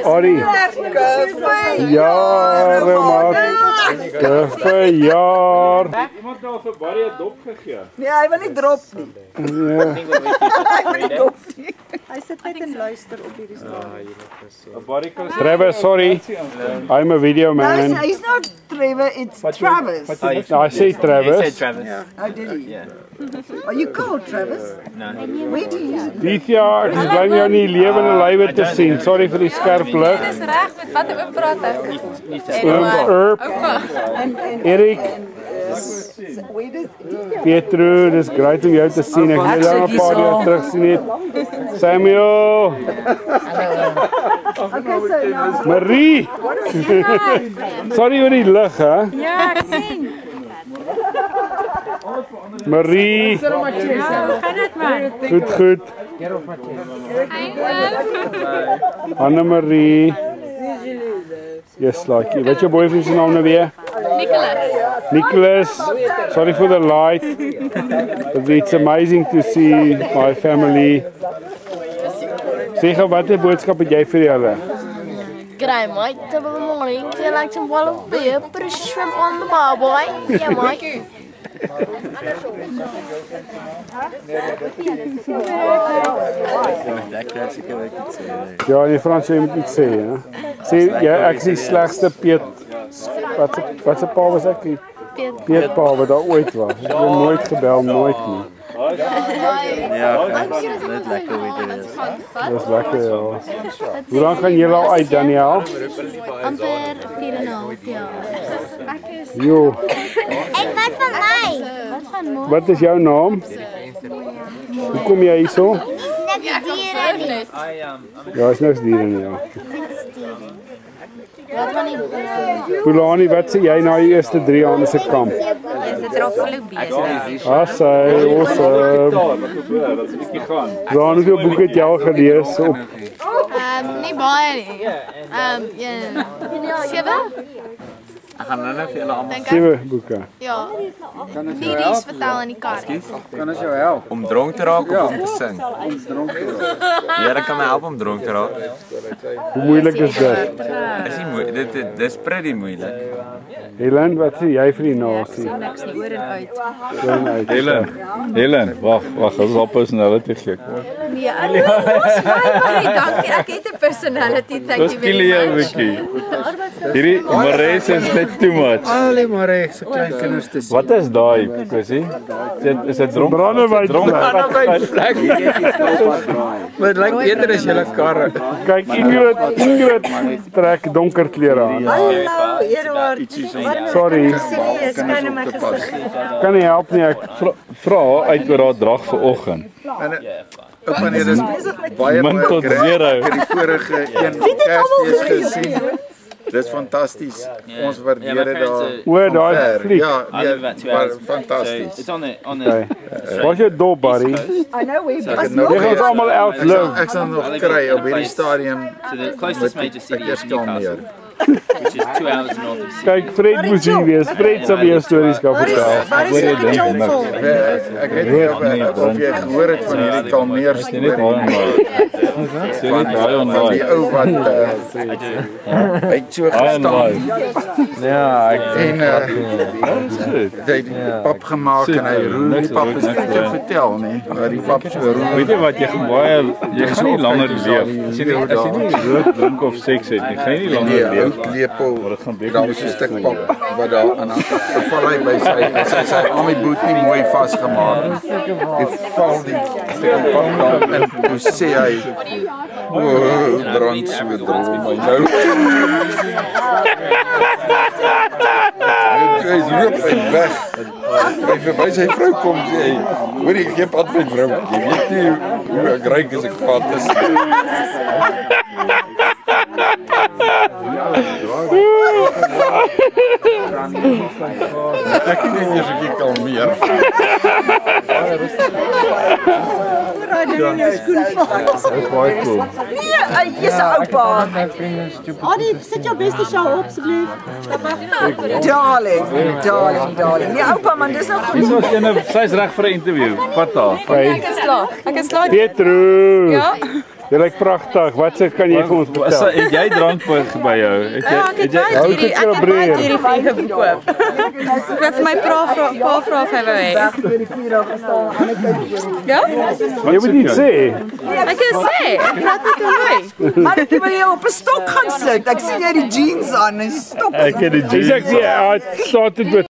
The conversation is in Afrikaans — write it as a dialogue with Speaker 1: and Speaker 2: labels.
Speaker 1: Arie. Jare, maat. Verjaar.
Speaker 2: Iemand nou vir Barry 'n dop gegee?
Speaker 3: Nee, hy wil nie drop nie.
Speaker 1: Ja.
Speaker 3: Hy wil nie drop nie.
Speaker 4: Hy sit net en luister op hierdie stadium.
Speaker 2: Barry kan
Speaker 1: Trevor, sorry. I'm a video
Speaker 3: No,
Speaker 1: man.
Speaker 3: he's not Trevor, it's Travis.
Speaker 1: I say Travis.
Speaker 5: Travis.
Speaker 3: Oh, did he? Are you called Travis?
Speaker 5: No.
Speaker 3: Where do you
Speaker 1: Dithia, ek is bly om jou nie lewende lywe te sien. Sorry vir die skerp lig.
Speaker 6: Dis reg, met wat oom praat ek.
Speaker 1: Erp, Erik,
Speaker 3: where does
Speaker 1: Pietro, dis great om jou te sien. Ek het jou 'n paar jaar terug sien het. Samuel,
Speaker 3: Okay, so now
Speaker 1: Marie. Sorry oor die lig, hè?
Speaker 6: Ja, ek sien.
Speaker 1: Marie,
Speaker 6: Ja, hoe gaan dit man?
Speaker 1: goed, goed. Anne-Marie. Yes, like, wat jou boyfriend se naam nou weer?
Speaker 6: Nicholas.
Speaker 1: Nicholas, sorry for the light. But it's amazing to see my family. Zeg, wat 'n boodskap het jy vir julle?
Speaker 7: G'day mate, top of the morning. Do you like some bottle of beer? Put a shrimp on the bar, boy. Yeah, mate.
Speaker 1: Ja, in Frans jy moet iets sê, hè. Sê jy ek is die slegste Piet. Wat se pa was ek? Piet pa wat daar ooit was. Ek het nooit gebel, nooit nie.
Speaker 5: Ja, net lekker hoe dit is.
Speaker 1: Dis lekker, ja. Hoe lank gaan julle al uit, Daniel?
Speaker 7: Amper 4,5 jaar.
Speaker 1: Jo,
Speaker 7: En wat van my? Wat van my?
Speaker 1: wat is jou naam? Hoe kom jy hierso?
Speaker 7: Net diere nie.
Speaker 1: Ja, is niks diere nie, ja.
Speaker 7: Wat van die
Speaker 1: Pulani, wat sê jy na die eerste 3 aande se kamp?
Speaker 6: Dit is al volop besig.
Speaker 1: Assai, awesome.
Speaker 2: dat is 'n bietjie gaan.
Speaker 1: Dan hoeveel boeke het jy al gelees op?
Speaker 6: Nie baie nie. Ja. 7?
Speaker 5: Ek gaan nou vir julle almal
Speaker 1: 7 boeke.
Speaker 6: Ja. Nie dis vertel in die kar.
Speaker 8: Kan ons jou help?
Speaker 5: om dronk te raak of om te sing. Here kan my help om dronk te raak.
Speaker 1: Hoe moeilik is dit?
Speaker 5: Is nie moeilik. Dis pretty moeilik.
Speaker 1: Helen, wat sê jy vir die nasie?
Speaker 6: Niks nie oor en uit.
Speaker 2: Helen, wag, ons op personality gek.
Speaker 6: Nee, dankie. Ek het 'n personality, thank you very much.
Speaker 2: Hierdie Marese is net too much.
Speaker 8: Allee maar ek se klein kinders te sien.
Speaker 2: Wat is daai, Kusie? Is dit dronk?
Speaker 1: Brandewyn.
Speaker 8: Vlek. Dit lyk beter as julle karre.
Speaker 1: Kyk, Ingrid trek donker klere aan.
Speaker 3: Hallo, Eduard.
Speaker 1: Sorry,
Speaker 3: Serieus, kan jy my gesig?
Speaker 1: kan nie help nie. Ek
Speaker 2: Vra uit oor haar drag vanoggend.
Speaker 8: Ook wanneer dit baie
Speaker 2: Min tot
Speaker 8: grap.
Speaker 2: zero.
Speaker 8: Ek het die vorige een Kersfees gesien. Dis fantasties. Ons waardeer dit daar.
Speaker 1: o, daai
Speaker 8: ver.
Speaker 1: fliek.
Speaker 8: Ja, nee, maar fantasties.
Speaker 5: It's on
Speaker 1: Okay. Was jy dop, Barry?
Speaker 3: I know where
Speaker 8: Ek het nou
Speaker 1: Jy gaan ons almal elk live.
Speaker 8: ek sal nog kry op hierdie stadium.
Speaker 5: So the closest major city is
Speaker 8: Newcastle,
Speaker 5: Newcastle, which is 2 hours north of Sydney.
Speaker 1: Kyk, Fred moes hier wees. Fred sal weer stories kan vertel.
Speaker 3: Waar is die jongvol?
Speaker 8: Ek weet nie of jy gehoor het van hierdie Kalmeer storie. Van die ou wat hy het so gestaan
Speaker 2: Ja, ek
Speaker 8: en hy het die pap gemaak en hy roer die pap is net te vertel nie. Maar die pap so roer.
Speaker 2: weet jy wat jy gaan nie langer leef. As jy nie rook, drink of seks het nie, gaan jy nie langer
Speaker 8: Nee,
Speaker 2: leef.
Speaker 8: ou lepel. Daar was 'n stuk pap wat daar aan val hy by sy armboot nie mooi vasgemaak. Hy val die stuk pap daar en toe sê hy brand so droom my nou. Hy loop weg. Hy verby sy vrou kom sê hy, hoor jy gee pad met vrou. Jy weet nie hoe ek ryk as ek pad is. Ek het net eers 'n bietjie kalmeer.
Speaker 1: Dis baie cool.
Speaker 3: Nee, jy's 'n oupa.
Speaker 4: Annie, sit jou beste sjal op asseblief.
Speaker 3: Darling. Nee, oupa man, dis nog goed.
Speaker 2: Sy's reg vir 'n interview. Vat haar.
Speaker 1: Hey,
Speaker 6: Ek is klaar.
Speaker 1: Pietro.
Speaker 6: Ja.
Speaker 1: Jy lyk pragtig. Wat se kan jy vir ons vertel?
Speaker 2: Het jy drank by jou?
Speaker 4: Ja, ek het baie hierdie vir gekoop. Ek het vir my pa vra of hy wou hê. Ja?
Speaker 1: Jy moet iets sê.
Speaker 4: Ek kan sê, ek praat met hom.
Speaker 3: Maar ek wil jou op 'n stok gaan sit. Ek sien jy het die jeans aan en stok.
Speaker 2: Ek het die jeans.
Speaker 1: Dis ek sê, I started with